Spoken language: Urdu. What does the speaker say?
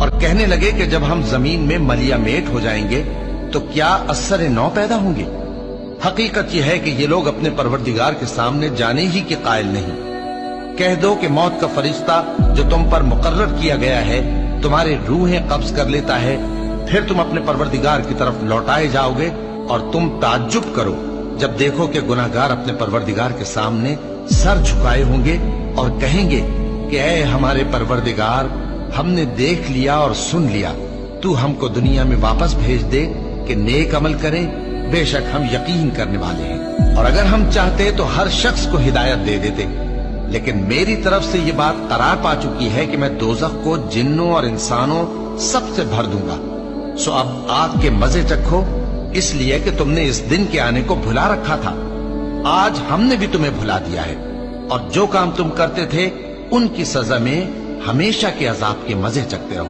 اور کہنے لگے کہ جب ہم زمین میں ملیا میٹ ہو جائیں گے تو کیا اثر نو پیدا ہوں گے؟ حقیقت یہ ہے کہ یہ لوگ اپنے پروردگار کے سامنے جانے ہی کے قائل نہیں۔ کہہ دو کہ موت کا فرشتہ جو تم پر مقرر کیا گیا ہے تمہاری روحیں قبض کر لیتا ہے، پھر تم اپنے پروردگار کی طرف لوٹائے جاؤ گے، اور تم تعجب کرو جب دیکھو کہ گناہگار اپنے پروردگار کے سامنے سر جھکائے ہوں گے اور کہیں گے کہ اے ہمارے پروردگار، ہم نے دیکھ لیا اور سن لیا، تو ہم کو دنیا میں واپس بھیج دے کہ نیک عمل کریں، بے شک ہم یقین کرنے والے ہیں۔ اور اگر ہم چاہتے تو ہر شخص کو ہدایت دے دیتے، لیکن میری طرف سے یہ بات قرار پا چکی ہے کہ میں دوزخ کو جنوں اور انسانوں سب سے بھر دوں گا، سو اب آگ کے مزے چکھو، اس لیے کہ تم نے اس دن کے آنے کو بھلا رکھا تھا۔ آج ہم نے بھی تمہیں بھلا دیا ہے، اور جو کام تم کرتے تھے ان کی سزا میں ہمیشہ کے عذاب کے مزے چکھتے رہو۔